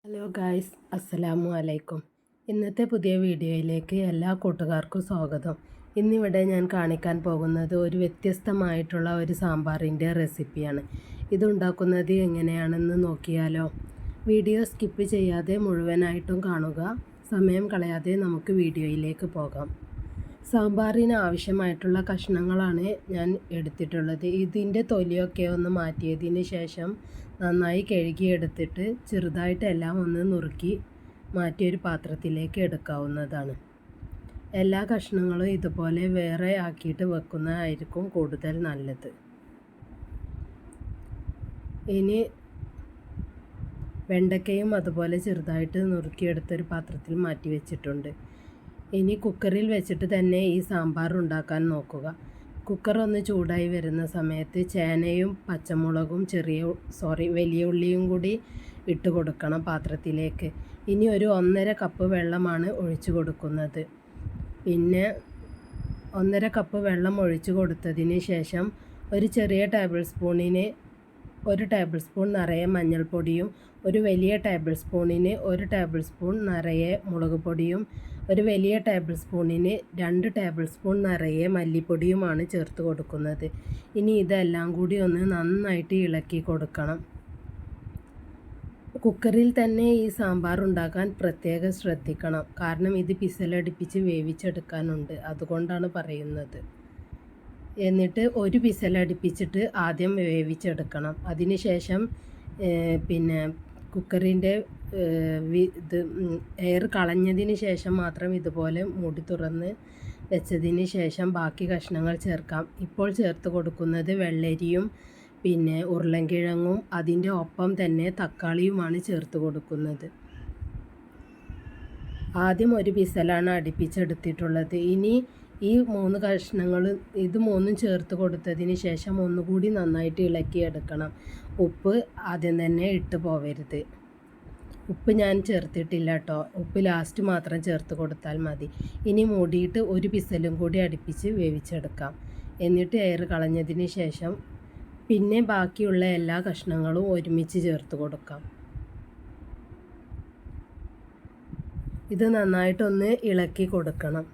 Hello guys, അസ്സലാമു അലൈക്കും. ഇന്നത്തെ പുതിയ വീഡിയോയിലേക്ക് എല്ലാ കൂട്ടുകാർക്കും സ്വാഗതം. ഇന്നിവിടെ ഞാൻ കാണിക്കാൻ പോകുന്നത് ഒരു വ്യത്യസ്തമായിട്ടുള്ള ഒരു സാമ്പാറിൻ്റെ റെസിപ്പിയാണ്. ഇതുണ്ടാക്കുന്നത് എങ്ങനെയാണെന്ന് നോക്കിയാലോ? വീഡിയോ സ്കിപ്പ് ചെയ്യാതെ മുഴുവനായിട്ടും കാണുക. സമയം കളയാതെ നമുക്ക് വീഡിയോയിലേക്ക് പോകാം. സാമ്പാറിന് ആവശ്യമായിട്ടുള്ള കഷ്ണങ്ങളാണ് ഞാൻ എടുത്തിട്ടുള്ളത്. ഇതിൻ്റെ തൊലിയൊക്കെ ഒന്ന് മാറ്റിയതിന് ശേഷം നന്നായി കഴുകിയെടുത്തിട്ട് ചെറുതായിട്ട് എല്ലാം ഒന്ന് നുറുക്കി മാറ്റിയൊരു പാത്രത്തിലേക്ക് എടുക്കാവുന്നതാണ്. എല്ലാ കഷ്ണങ്ങളും ഇതുപോലെ വേറെ ആക്കിയിട്ട് വെക്കുന്നതായിരിക്കും കൂടുതൽ നല്ലത്. ഇനി വെണ്ടയ്ക്കയും അതുപോലെ ചെറുതായിട്ട് നുറുക്കിയെടുത്തൊരു പാത്രത്തിൽ മാറ്റി വെച്ചിട്ടുണ്ട്. ഇനി കുക്കറിൽ വെച്ചിട്ട് തന്നെ ഈ സാമ്പാർ ഉണ്ടാക്കാൻ നോക്കുക. കുക്കർ ഒന്ന് ചൂടായി വരുന്ന സമയത്ത് ചേനയും പച്ചമുളകും വലിയ ഉള്ളിയും കൂടി ഇട്ട് കൊടുക്കണം പാത്രത്തിലേക്ക്. ഇനി ഒരു 1.5 കപ്പ് വെള്ളമാണ് ഒഴിച്ചു കൊടുക്കുന്നത്. പിന്നെ 1.5 കപ്പ് വെള്ളം ഒഴിച്ചു കൊടുത്തതിന് ശേഷം ഒരു ചെറിയ ടേബിൾ സ്പൂണിന് 1 ടേബിൾ സ്പൂൺ നിറയെ മഞ്ഞൾപ്പൊടിയും ഒരു വലിയ ടേബിൾ സ്പൂണിന് 1 ടേബിൾ സ്പൂൺ നിറയെ മുളക് പൊടിയും ഒരു വലിയ ടേബിൾ സ്പൂണിന് 2 ടേബിൾ സ്പൂൺ നിറയെ മല്ലിപ്പൊടിയുമാണ് ചേർത്ത് കൊടുക്കുന്നത്. ഇനി ഇതെല്ലാം കൂടി ഒന്ന് നന്നായിട്ട് ഇളക്കി കൊടുക്കണം. കുക്കറിൽ തന്നെ ഈ സാമ്പാർ ഉണ്ടാക്കാൻ പ്രത്യേകം ശ്രദ്ധിക്കണം. കാരണം ഇത് പിസലടിപ്പിച്ച് വേവിച്ചെടുക്കാനുണ്ട്, അതുകൊണ്ടാണ് പറയുന്നത്. എന്നിട്ട് ഒരു പിസലടിപ്പിച്ചിട്ട് ആദ്യം വേവിച്ചെടുക്കണം. അതിനുശേഷം പിന്നെ കുക്കറിൻ്റെ എയർ കളഞ്ഞതിന് ശേഷം മാത്രം ഇതുപോലെ മൂടി തുറന്ന് വെച്ചതിന് ശേഷം ബാക്കി കഷ്ണങ്ങൾ ചേർക്കാം. ഇപ്പോൾ ചേർത്ത് കൊടുക്കുന്നത് വെള്ളരിയും പിന്നെ ഉരുളൻകിഴങ്ങും അതിൻ്റെ ഒപ്പം തന്നെ തക്കാളിയുമാണ് ചേർത്ത് കൊടുക്കുന്നത്. ആദ്യം ഒരു പിസലാണ് അടുപ്പിച്ചെടുത്തിട്ടുള്ളത്. ഇനി ഈ 3 കഷ്ണങ്ങൾ ഇത് 3ഉം ചേർത്ത് കൊടുത്തതിന് ശേഷം ഒന്നുകൂടി നന്നായിട്ട് ഇളക്കിയെടുക്കണം. ഉപ്പ് ആദ്യം തന്നെ ഇട്ട് പോവരുത്. ഉപ്പ് ഞാൻ ചേർത്തിട്ടില്ല കേട്ടോ. ഉപ്പ് ലാസ്റ്റ് മാത്രം ചേർത്ത് കൊടുത്താൽ മതി. ഇനി മൂടിയിട്ട് ഒരു പിസലും കൂടി അടുപ്പിച്ച് വേവിച്ചെടുക്കാം. എന്നിട്ട് എയർ കളഞ്ഞതിന് ശേഷം പിന്നെ ബാക്കിയുള്ള എല്ലാ കഷ്ണങ്ങളും ഒരുമിച്ച് ചേർത്ത് കൊടുക്കാം. ഇത് നന്നായിട്ടൊന്ന് ഇളക്കി കൊടുക്കണം.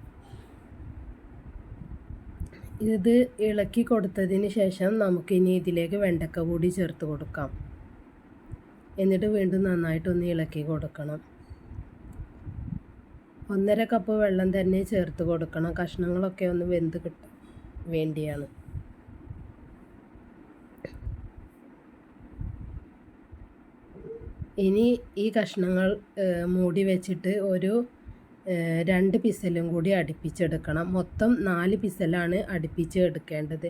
ഇത് ഇളക്കി കൊടുത്തതിന് ശേഷം നമുക്കിനി ഇതിലേക്ക് വെണ്ടക്ക കൂടി ചേർത്ത് കൊടുക്കാം. എന്നിട്ട് വീണ്ടും നന്നായിട്ടൊന്ന് ഇളക്കി കൊടുക്കണം. 1.5 കപ്പ് വെള്ളം തന്നെ ചേർത്ത് കൊടുക്കണം. കഷ്ണങ്ങളൊക്കെ ഒന്ന് വെന്ത് കിട്ടാൻ വേണ്ടിയാണ്. ഇനി ഈ കഷ്ണങ്ങൾ മൂടി വെച്ചിട്ട് ഒരു 2 പിസലും കൂടി അടുപ്പിച്ചെടുക്കണം. മൊത്തം 4 പിസലാണ് അടുപ്പിച്ച് എടുക്കേണ്ടത്.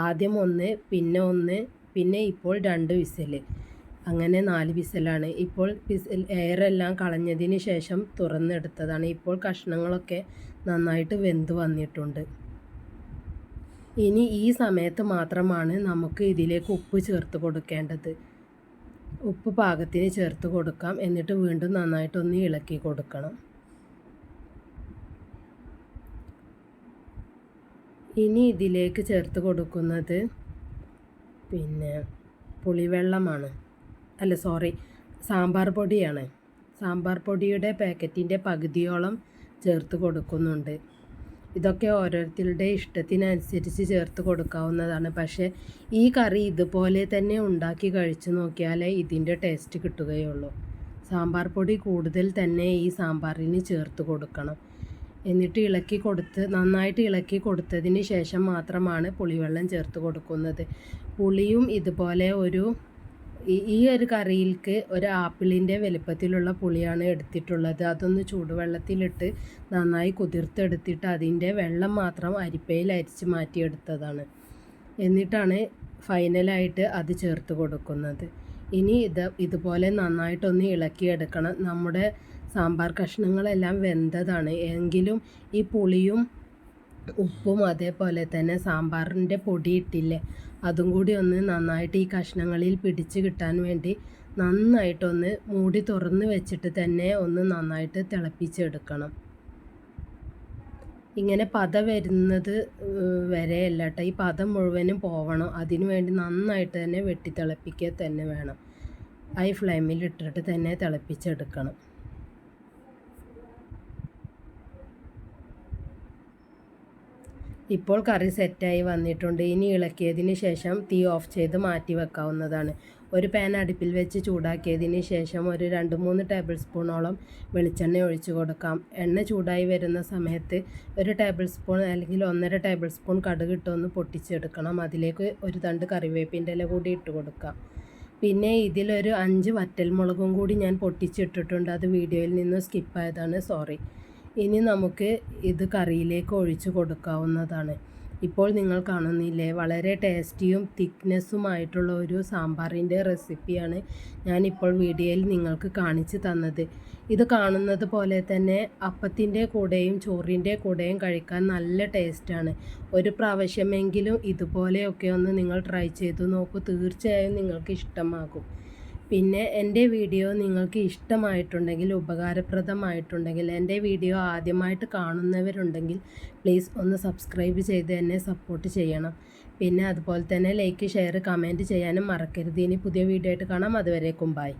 ആദ്യം 1, പിന്നെ 1, പിന്നെ ഇപ്പോൾ 2 വിസൽ, അങ്ങനെ 4 വിസലാണ്. ഇപ്പോൾ എയറെല്ലാം കളഞ്ഞതിന് ശേഷം തുറന്നെടുത്തതാണ്. ഇപ്പോൾ കഷ്ണങ്ങളൊക്കെ നന്നായിട്ട് വെന്ത് വന്നിട്ടുണ്ട്. ഇനി ഈ സമയത്ത് മാത്രമാണ് നമുക്ക് ഇതിലേക്ക് ഉപ്പ് ചേർത്ത് കൊടുക്കേണ്ടത്. ഉപ്പ് പാകത്തിന് ചേർത്ത് കൊടുക്കാം. എന്നിട്ട് വീണ്ടും നന്നായിട്ടൊന്ന് ഇളക്കി കൊടുക്കണം. ഇനി ഇതിലേക്ക് ചേർത്ത് കൊടുക്കുന്നത് പിന്നെ പുളിവെള്ളമാണ്. സാമ്പാർ പൊടിയാണ്. സാമ്പാർ പൊടിയുടെ പാക്കറ്റിൻ്റെ പകുതിയോളം ചേർത്ത് കൊടുക്കുന്നുണ്ട്. ഇതൊക്കെ ഓരോരുത്തരുടെ ഇഷ്ടത്തിനനുസരിച്ച് ചേർത്ത് കൊടുക്കാവുന്നതാണ്. പക്ഷേ ഈ കറി ഇതുപോലെ തന്നെ ഉണ്ടാക്കി കഴിച്ചു നോക്കിയാലേ ഇതിൻ്റെ ടേസ്റ്റ് കിട്ടുകയുള്ളൂ. സാമ്പാർ പൊടി കൂടുതൽ തന്നെ ഈ സാമ്പാറിന് ചേർത്ത് കൊടുക്കണം. എന്നിട്ട് നന്നായിട്ട് ഇളക്കി കൊടുത്തതിന് ശേഷം മാത്രമാണ് പുളിവെള്ളം ചേർത്ത് കൊടുക്കുന്നത്. പുളിയും ഇതുപോലെ ഈ ഒരു കറിയിലേക്ക് ഒരു ആപ്പിളിൻ്റെ വലുപ്പത്തിലുള്ള പുളിയാണ് എടുത്തിട്ടുള്ളത്. അതൊന്ന് ചൂടുവെള്ളത്തിലിട്ട് നന്നായി കുതിർത്തെടുത്തിട്ട് അതിൻ്റെ വെള്ളം മാത്രം അരിപ്പയിൽ അരിച്ച് മാറ്റിയെടുത്തതാണ്. എന്നിട്ടാണ് ഫൈനലായിട്ട് അത് ചേർത്ത് കൊടുക്കുന്നത്. ഇനി ഇതുപോലെ നന്നായിട്ടൊന്ന് ഇളക്കിയെടുക്കണം. നമ്മുടെ സാമ്പാർ കഷ്ണങ്ങളെല്ലാം വെന്തതാണ്. എങ്കിലും ഈ പുളിയും ഉപ്പും അതേപോലെ തന്നെ സാമ്പാറിൻ്റെ പൊടി ഇട്ടില്ലേ, അതും കൂടി ഒന്ന് നന്നായിട്ട് ഈ കഷ്ണങ്ങളിൽ പിടിച്ച് കിട്ടാൻ വേണ്ടി നന്നായിട്ടൊന്ന് മൂടി തുറന്ന് വെച്ചിട്ട് തന്നെ ഒന്ന് നന്നായിട്ട് തിളപ്പിച്ചെടുക്കണം. ഇങ്ങനെ പത വരുന്നത് വരെയല്ല കേട്ടോ, ഈ പദം മുഴുവനും പോവണം. അതിനു വേണ്ടി നന്നായിട്ട് തന്നെ വെട്ടി തിളപ്പിക്കുക തന്നെ വേണം. ഹൈ ഫ്ലെയിമിൽ ഇട്ടിട്ട് തന്നെ തിളപ്പിച്ചെടുക്കണം. ഇപ്പോൾ കറി സെറ്റായി വന്നിട്ടുണ്ട്. ഇനി ഇളക്കിയതിന് ശേഷം തീ ഓഫ് ചെയ്ത് മാറ്റി വെക്കാവുന്നതാണ്. ഒരു പാൻ അടുപ്പിൽ വെച്ച് ചൂടാക്കിയതിന് ശേഷം ഒരു 2-3 ടേബിൾ സ്പൂണോളം വെളിച്ചെണ്ണ ഒഴിച്ച് കൊടുക്കാം. എണ്ണ ചൂടായി വരുന്ന സമയത്ത് 1 ടേബിൾ സ്പൂൺ അല്ലെങ്കിൽ 1.5 ടേബിൾ സ്പൂൺ കടുക് ഇട്ടൊന്ന് പൊട്ടിച്ചെടുക്കണം. അതിലേക്ക് ഒരു തണ്ട് കറിവേപ്പിൻ്റെ ഇല കൂടി ഇട്ട് കൊടുക്കാം. പിന്നെ ഇതിലൊരു 5 വറ്റൽമുളകും കൂടി ഞാൻ പൊട്ടിച്ചിട്ടിട്ടുണ്ട്. അത് വീഡിയോയിൽ നിന്ന് സ്കിപ്പായതാണ്, സോറി. ഇനി നമുക്ക് ഇത് കറിയിലേക്ക് ഒഴിച്ച് കൊടുക്കാവുന്നതാണ്. ഇപ്പോൾ നിങ്ങൾ കാണുന്നില്ലേ, വളരെ ടേസ്റ്റിയും തിക്നെസ്സുമായിട്ടുള്ള ഒരു സാമ്പാറിൻ്റെ റെസിപ്പിയാണ് ഞാനിപ്പോൾ വീഡിയോയിൽ നിങ്ങൾക്ക് കാണിച്ചു തന്നത്. ഇത് കാണുന്നത് പോലെ തന്നെ അപ്പത്തിൻ്റെ കൂടെയും ചോറിൻ്റെ കൂടെയും കഴിക്കാൻ നല്ല ടേസ്റ്റാണ്. ഒരു പ്രാവശ്യമെങ്കിലും ഇതുപോലെയൊക്കെ ഒന്ന് നിങ്ങൾ ട്രൈ ചെയ്തു നോക്കൂ, തീർച്ചയായും നിങ്ങൾക്ക് ഇഷ്ടമാകും. പിന്നെ എൻ്റെ വീഡിയോ നിങ്ങൾക്ക് ഇഷ്ടമായിട്ടുണ്ടെങ്കിൽ, ഉപകാരപ്രദമായിട്ടുണ്ടെങ്കിൽ, എൻ്റെ വീഡിയോ ആദ്യമായിട്ട് കാണുന്നവരുണ്ടെങ്കിൽ പ്ലീസ് ഒന്ന് സബ്സ്ക്രൈബ് ചെയ്ത് എന്നെ സപ്പോർട്ട് ചെയ്യണം. പിന്നെ അതുപോലെ തന്നെ ലൈക്ക്, ഷെയർ, കമൻറ്റ് ചെയ്യാനും മറക്കരുത്. ഇനി പുതിയ വീഡിയോ ആയിട്ട് കാണാം. അതുവരേക്കും ബൈ.